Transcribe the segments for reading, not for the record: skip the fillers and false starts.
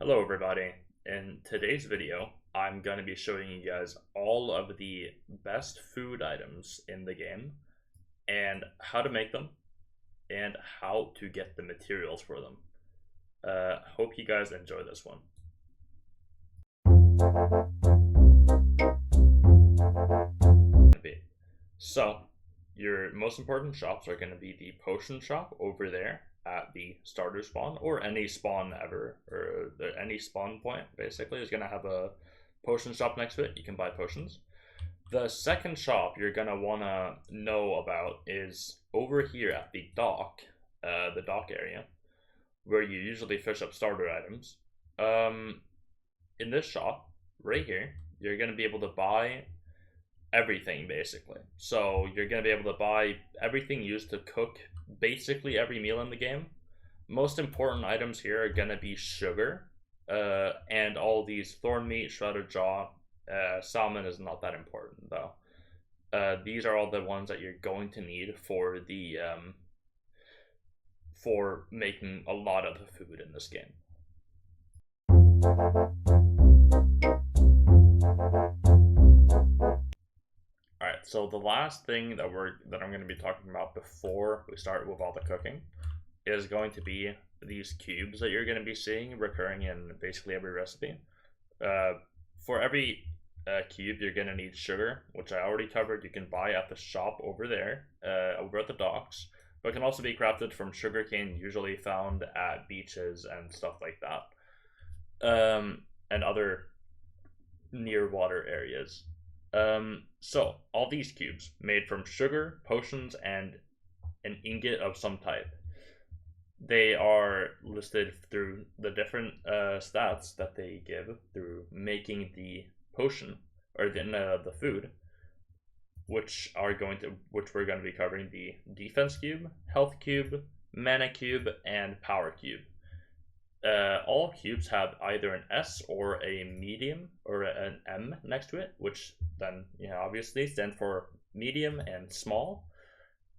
Hello everybody. In today's video, I'm going to be showing you guys all of the best food items in the game and how to make them and how to get the materials for them. Hope you guys enjoy this one. So, your most important shops are going to be the potion shop over there at the starter spawn, or any spawn ever, or any spawn point basically is going to have a potion shop next to it. You can buy potions. The second shop you're going to want to know about is over here at the dock area, where you usually fish up starter items. In this shop right here, you're going to be able to buy everything basically. So you're going to be able to buy everything used to cook basically every meal in the game. Most important items here are going to be sugar, and all these thorn meat, shredded jaw. Salmon is not that important though. These are all the ones that you're going to need for the for making a lot of the food in this game. Alright, so the last thing that I'm going to be talking about before we start with all the cooking is going to be these cubes that you're going to be seeing recurring in basically every recipe. For every cube, you're going to need sugar, which I already covered. You can buy at the shop over there, over at the docks, but can also be crafted from sugarcane, usually found at beaches and stuff like that, and other near water areas. So all these cubes made from sugar, potions, and an ingot of some type. They are listed through the different stats that they give through making the potion or the food, which we're going to be covering: the defense cube, health cube, mana cube, and power cube. All cubes have either an S or a medium or an M next to it, which then obviously stand for medium and small.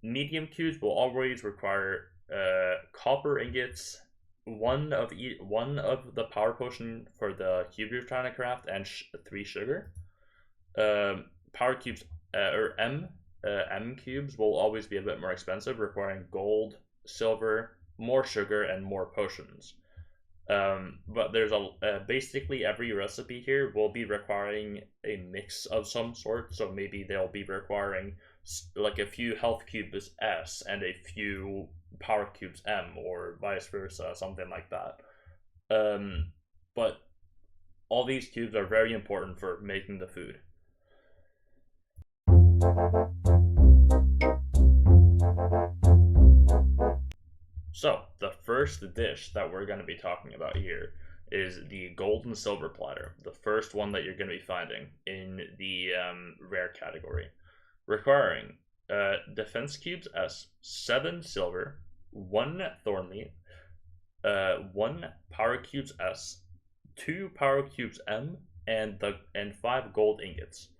Medium cubes will always require copper ingots, one of the power potion for the cube you're trying to craft, and 3 sugar. Power cubes or M cubes will always be a bit more expensive, requiring gold, silver, more sugar, and more potions. But there's basically every recipe here will be requiring a mix of some sort. So maybe they'll be requiring like a few health cubes S and a few power cubes M, or vice versa, something like that. But all these cubes are very important for making the food. So, the first dish that we're going to be talking about here is the gold and silver platter, the first one that you're going to be finding in the rare category, requiring defense cubes S, 7 silver, 1 thorn meat, 1 power cubes S, 2 power cubes M, and 5 gold ingots.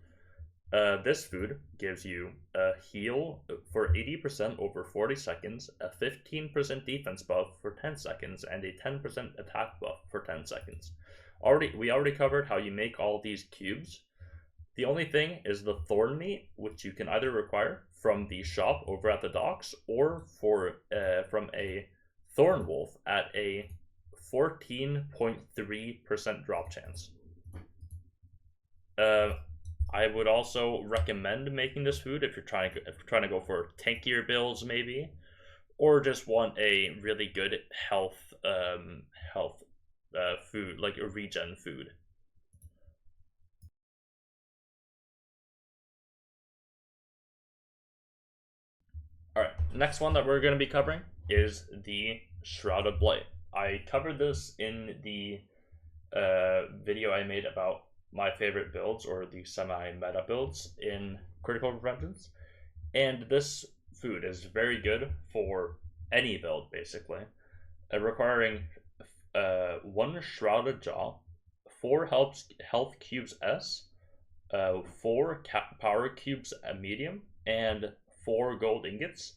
This food gives you a heal for 80% over 40 seconds, a 15% defense buff for 10 seconds, and a 10% attack buff for 10 seconds. We already covered how you make all these cubes. The only thing is the thorn meat, which you can either require from the shop over at the docks, or from a thorn wolf at a 14.3% drop chance. I would also recommend making this food if you're trying to go for tankier builds, maybe, or just want a really good health food, like a regen food. All right, next one that we're going to be covering is the Shrouded Blight. I covered this in the video I made about my favorite builds, or the semi-meta builds in Critical Revengeance, and this food is very good for any build basically, requiring 1 shrouded jaw, 4 health cubes S, 4 power cubes medium, and 4 gold ingots.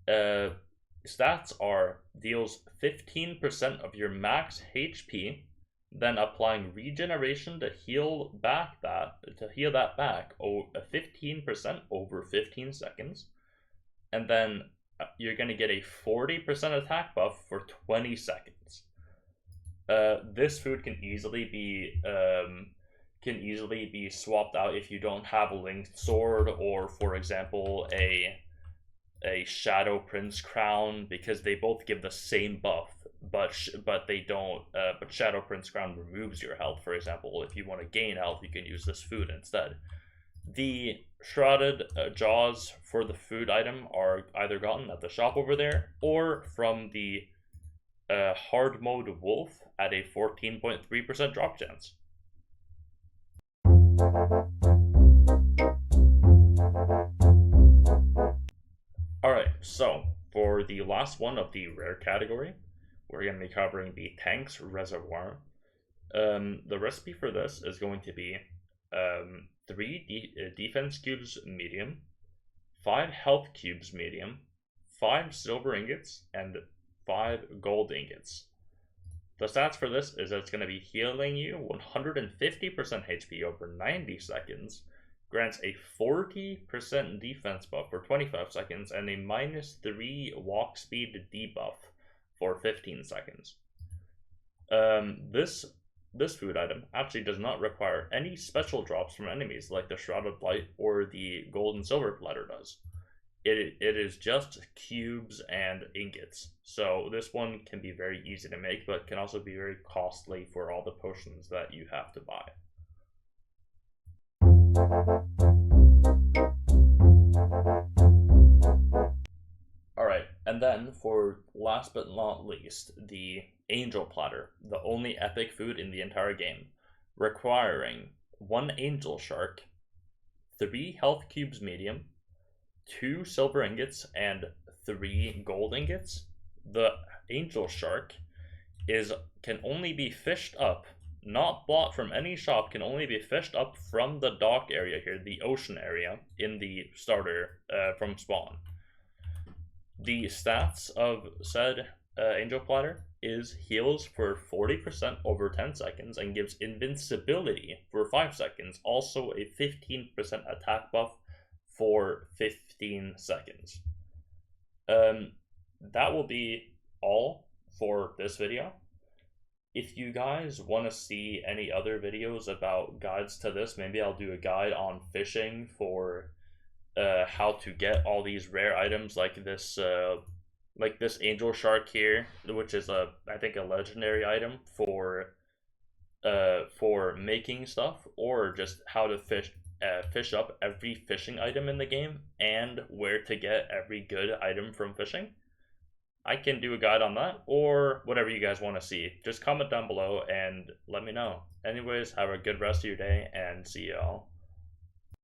Stats are: deals 15% of your max HP then applying regeneration to heal that back 15% over 15 seconds, and then you're going to get a 40% attack buff for 20 seconds. This food can easily be swapped out if you don't have a linked sword, or for example a Shadow Prince crown, because they both give the same buff, but they don't. But Shadow Prince crown removes your health. For example, if you want to gain health, you can use this food instead. The shrouded jaws for the food item are either gotten at the shop over there or from the hard mode wolf at a 14.3% drop chance. Alright, so for the last one of the rare category, we're going to be covering the Tank's Reservoir. The recipe for this is going to be 3 defense cubes medium, 5 health cubes medium, 5 silver ingots, and 5 gold ingots. The stats for this is that it's going to be healing you 150% HP over 90 seconds, grants a 40% defense buff for 25 seconds, and a -3 walk speed debuff for 15 seconds. This food item actually does not require any special drops from enemies like the Shrouded Light or the Gold and Silver Platter does. It is just cubes and ingots, so this one can be very easy to make, but can also be very costly for all the potions that you have to buy. Alright, and then for last but not least, the Angel Platter, the only epic food in the entire game, requiring 1 Angel Shark, 3 health cubes medium, 2 silver ingots, and 3 gold ingots. The Angel Shark can only be fished up, not bought from any shop, can only be fished up from the dock area here, the ocean area, in the starter from spawn. The stats of said Angel Platter is heals for 40% over 10 seconds and gives invincibility for 5 seconds, also a 15% attack buff for 15 seconds. That will be all for this video. If you guys want to see any other videos about guides to this, maybe I'll do a guide on fishing for how to get all these rare items like this Angel Shark here, which is I think a legendary item for making stuff, or just how to fish up every fishing item in the game and where to get every good item from fishing. I can do a guide on that, or whatever you guys want to see. Just comment down below and let me know. Anyways, have a good rest of your day, and see y'all.